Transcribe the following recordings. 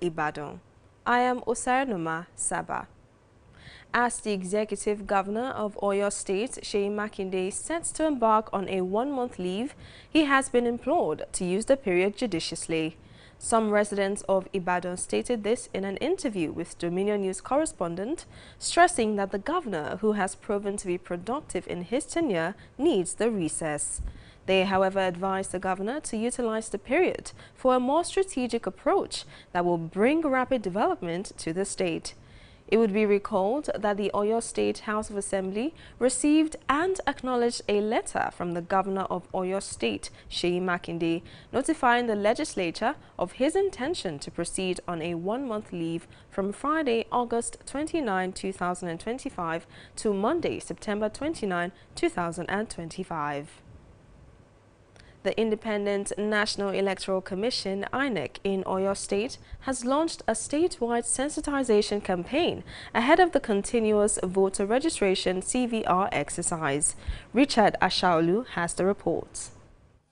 Ibadan. I am Osarenoma Saba. As the executive governor of Oyo State, Seyi Makinde, sets to embark on a one-month leave, he has been implored to use the period judiciously. Some residents of Ibadan stated this in an interview with Dominion News correspondent, stressing that the governor, who has proven to be productive in his tenure, needs the recess. They, however, advised the governor to utilize the period for a more strategic approach that will bring rapid development to the state. It would be recalled that the Oyo State House of Assembly received and acknowledged a letter from the governor of Oyo State, Seyi Makinde, notifying the legislature of his intention to proceed on a one-month leave from Friday, August 29, 2025 to Monday, September 29, 2025. The Independent National Electoral Commission, INEC, in Oyo State has launched a statewide sensitization campaign ahead of the continuous voter registration CVR exercise. Richard Ashaolu has the report.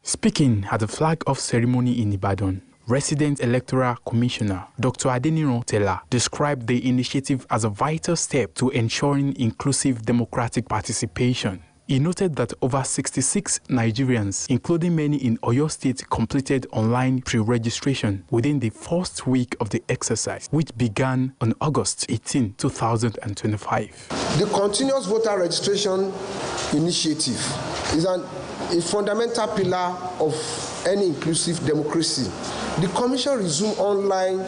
Speaking at the flag-off ceremony in Ibadan, Resident Electoral Commissioner Dr. Adeniran Tella described the initiative as a vital step to ensuring inclusive democratic participation. He noted that over 66 Nigerians, including many in Oyo State, completed online pre-registration within the first week of the exercise, which began on August 18, 2025. The continuous voter registration initiative is a fundamental pillar of any inclusive democracy. The Commission resumed online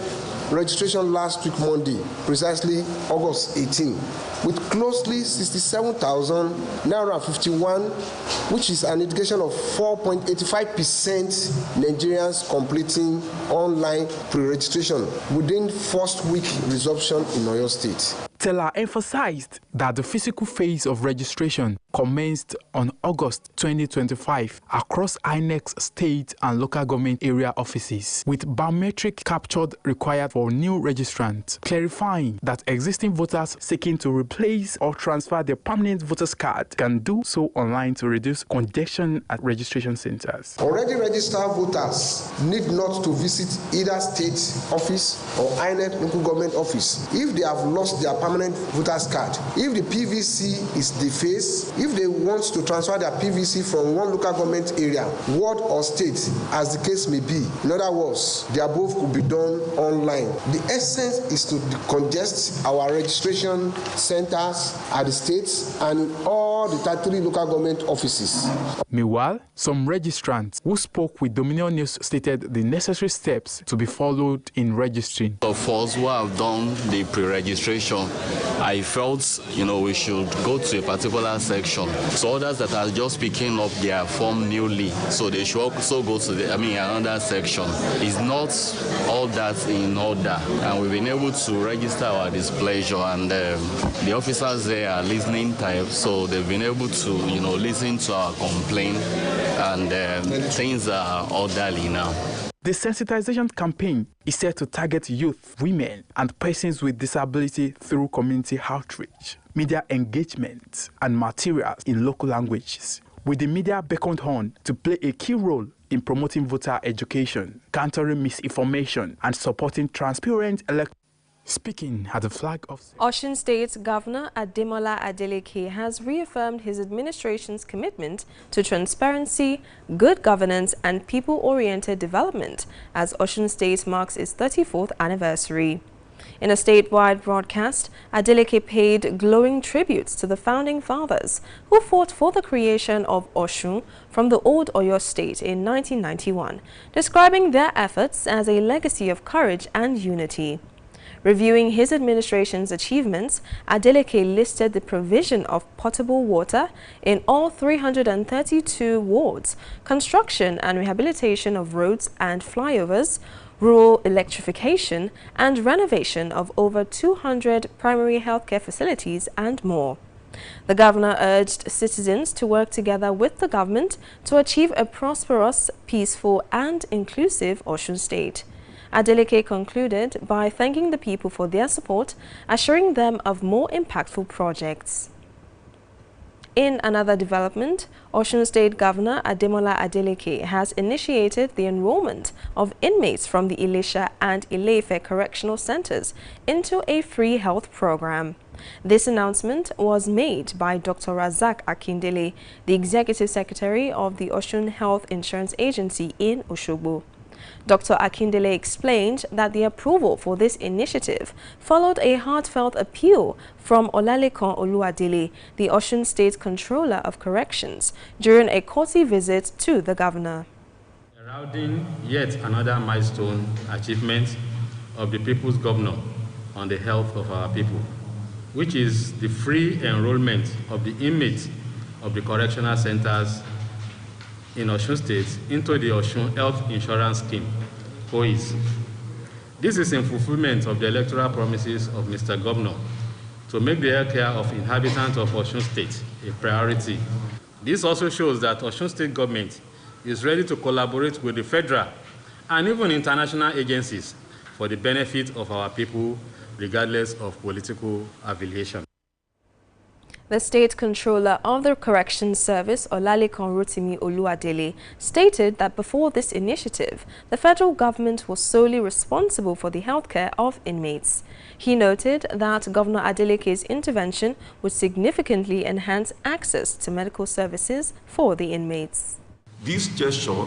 registration last week Monday, precisely August 18, with closely 67,951, which is an indication of 4.85% Nigerians completing online pre-registration within first week resumption in Oyo State. Teller emphasized that the physical phase of registration commenced on August 2025 across INEC's state and local government area offices, with biometric capture required for new registrants, clarifying that existing voters seeking to replace or transfer their permanent voter's card can do so online to reduce congestion at registration centers. Already registered voters need not to visit either state office or INEC local government office if they have lost their permanent voter's card. If the PVC is defaced, if they want to transfer their PVC from one local government area, ward or state, as the case may be, in other words, the above could be done online. The essence is to decongest our registration centers at the states and all the 33 local government offices. Meanwhile, some registrants who spoke with Dominion News stated the necessary steps to be followed in registering. Of us who have done the pre-registration, I felt, we should go to a particular section. So others that are just picking up their form newly, so they should also go to another section. It's not all that in order, and we've been able to register our displeasure, and the officers there are listening type, so they've been able to, listen to our complaint, and things are orderly now. The sensitization campaign is set to target youth, women, and persons with disability through community outreach, media engagement, and materials in local languages, with the media beckoned on to play a key role in promoting voter education, countering misinformation, and supporting transparent elections. Speaking at the flag-off, Osun State Governor Ademola Adeleke has reaffirmed his administration's commitment to transparency, good governance, and people-oriented development as Osun State marks its 34th anniversary. In a statewide broadcast, Adeleke paid glowing tributes to the founding fathers who fought for the creation of Osun from the old Oyo State in 1991, describing their efforts as a legacy of courage and unity. Reviewing his administration's achievements, Adeleke listed the provision of potable water in all 332 wards, construction and rehabilitation of roads and flyovers, rural electrification, and renovation of over 200 primary healthcare facilities and more. The governor urged citizens to work together with the government to achieve a prosperous, peaceful, and inclusive Osun State. Adeleke concluded by thanking the people for their support, assuring them of more impactful projects. In another development, Osun State Governor Ademola Adeleke has initiated the enrollment of inmates from the Ilesha and Ile-Ife correctional centers into a free health program. This announcement was made by Dr. Razak Akindele, the Executive Secretary of the Osun Health Insurance Agency in Osogbo. Dr. Akindele explained that the approval for this initiative followed a heartfelt appeal from Olalekan Oluwadele, the Osun State Controller of Corrections, during a courtesy visit to the governor. Heralding yet another milestone achievement of the People's Governor on the health of our people, which is the free enrollment of the inmates of the correctional centers in Osun State into the Osun Health Insurance Scheme, OIS. This is in fulfillment of the electoral promises of Mr. Governor to make the health care of inhabitants of Osun State a priority. This also shows that Osun State government is ready to collaborate with the federal and even international agencies for the benefit of our people, regardless of political affiliation. The State Controller of the Corrections Service, Olalekan Rotimi Oluwadele, stated that before this initiative, the federal government was solely responsible for the healthcare of inmates. He noted that Governor Adeleke's intervention would significantly enhance access to medical services for the inmates. This gesture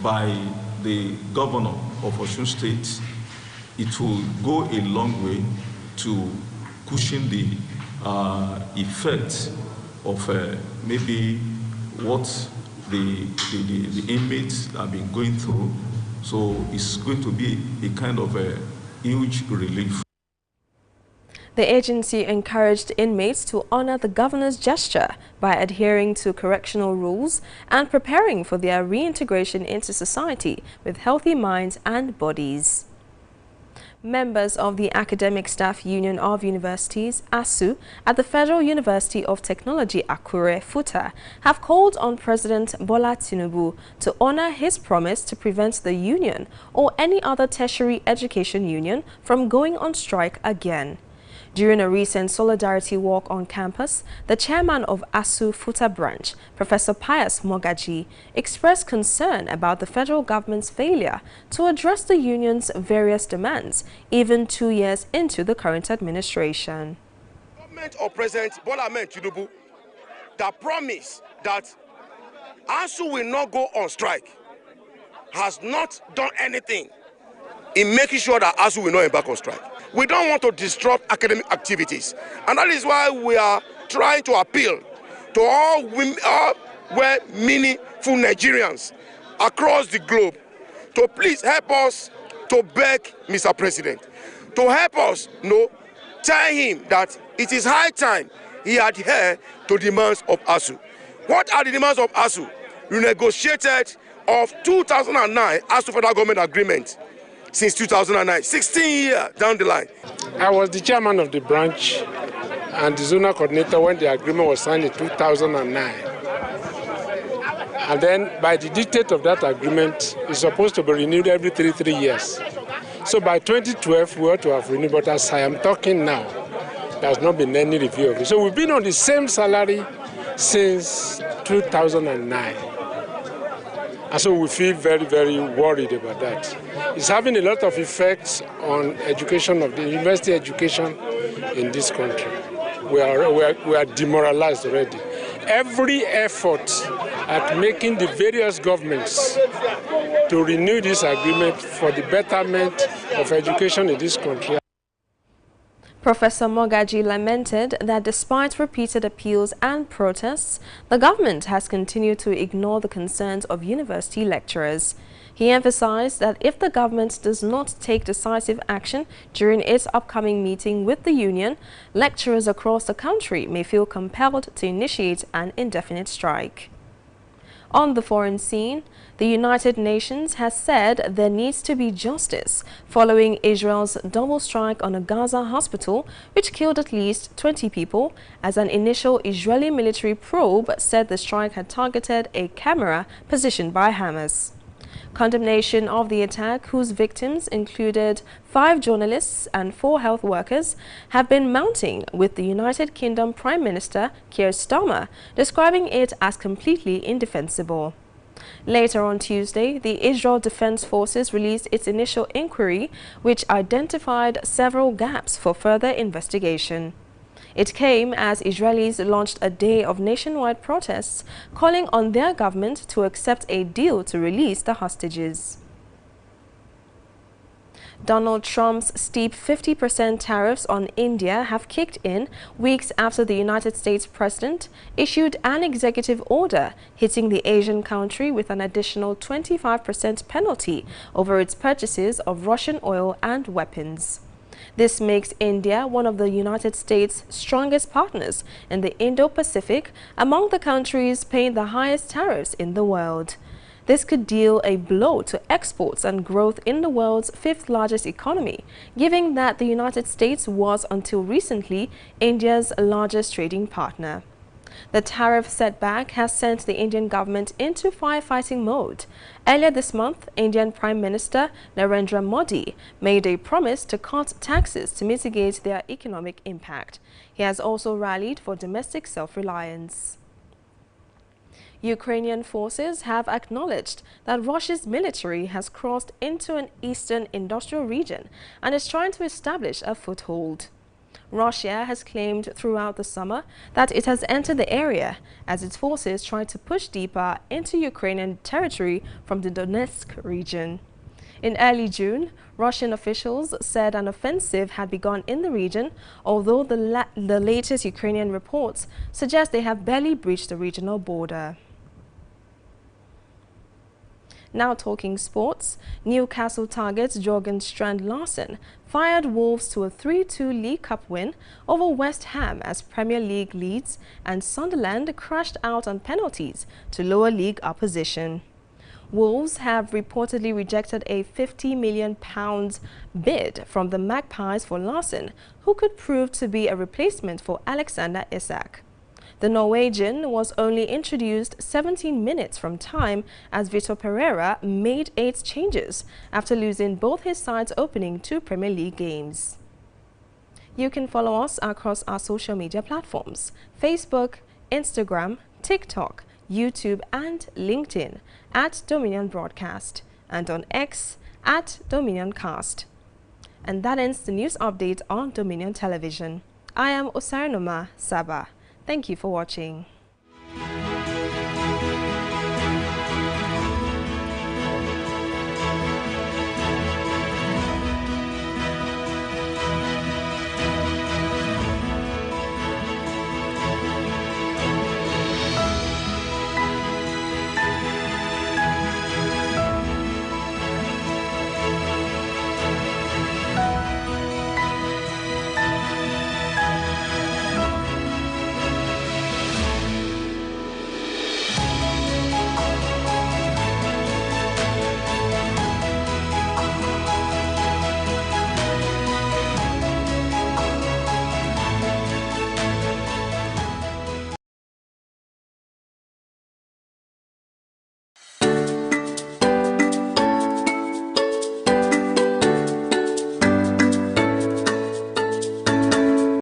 by the governor of Osun State, it will go a long way to cushion the effect of maybe what the inmates have been going through. So it's going to be a kind of a huge relief. The agency encouraged inmates to honor the governor's gesture by adhering to correctional rules and preparing for their reintegration into society with healthy minds and bodies. Members of the Academic Staff Union of Universities, ASU, at the Federal University of Technology, Akure, FUTA, have called on President Bola Tinubu to honor his promise to prevent the union or any other tertiary education union from going on strike again. During a recent solidarity walk on campus, the chairman of ASU FUTA branch, Professor Pius Mogaji, expressed concern about the federal government's failure to address the union's various demands, even 2 years into the current administration. The government of President Bola Tinubu that promised that ASU will not go on strike has not done anything in making sure that ASU will not embark on strike. We don't want to disrupt academic activities, and that is why we are trying to appeal to all meaningful Nigerians across the globe to please help us to beg Mr. President, to help us tell him that it is high time he adhere to demands of ASU. What are the demands of ASU? Renegotiated of 2009 ASU Federal Government Agreement. Since 2009, 16 years down the line. I was the chairman of the branch and the zonal coordinator when the agreement was signed in 2009. And then by the dictate of that agreement, it's supposed to be renewed every 3 years. So by 2012, we ought to have renewed, but as I am talking now, there has not been any review of it. So we've been on the same salary since 2009. And so we feel very, very worried about that. It's having a lot of effects on education, of the university education in this country. We are demoralized already. Every effort at making the various governments to renew this agreement for the betterment of education in this country. Professor Mogaji lamented that despite repeated appeals and protests, the government has continued to ignore the concerns of university lecturers. He emphasized that if the government does not take decisive action during its upcoming meeting with the union, lecturers across the country may feel compelled to initiate an indefinite strike. On the foreign scene, the United Nations has said there needs to be justice following Israel's double strike on a Gaza hospital, which killed at least 20 people, as an initial Israeli military probe said the strike had targeted a camera positioned by Hamas. Condemnation of the attack, whose victims included 5 journalists and 4 health workers, have been mounting, with the United Kingdom Prime Minister Keir Starmer describing it as completely indefensible. Later on Tuesday, the Israel Defense Forces released its initial inquiry, which identified several gaps for further investigation. It came as Israelis launched a day of nationwide protests, calling on their government to accept a deal to release the hostages. Donald Trump's steep 50% tariffs on India have kicked in weeks after the United States president issued an executive order hitting the Asian country with an additional 25% penalty over its purchases of Russian oil and weapons. This makes India one of the United States' strongest partners in the Indo-Pacific, among the countries paying the highest tariffs in the world. This could deal a blow to exports and growth in the world's 5th largest economy, given that the United States was until recently India's largest trading partner. The tariff setback has sent the Indian government into firefighting mode. Earlier this month, Indian Prime Minister Narendra Modi made a promise to cut taxes to mitigate their economic impact. He has also rallied for domestic self-reliance. Ukrainian forces have acknowledged that Russia's military has crossed into an eastern industrial region and is trying to establish a foothold. Russia has claimed throughout the summer that it has entered the area as its forces try to push deeper into Ukrainian territory from the Donetsk region. In early June, Russian officials said an offensive had begun in the region, although the latest Ukrainian reports suggest they have barely breached the regional border. Now talking sports, Newcastle targets Jørgen Strand Larsen fired Wolves to a 3-2 League Cup win over West Ham as Premier League leads, and Sunderland crashed out on penalties to lower league opposition. Wolves have reportedly rejected a £50 million bid from the Magpies for Larsen, who could prove to be a replacement for Alexander Isak. The Norwegian was only introduced 17 minutes from time as Vitor Pereira made 8 changes after losing both his sides' opening 2 Premier League games. You can follow us across our social media platforms: Facebook, Instagram, TikTok, YouTube and LinkedIn at Dominion Broadcast, and on X at DominionCast. And that ends the news update on Dominion Television. I am Osarenoma Saba. Thank you for watching.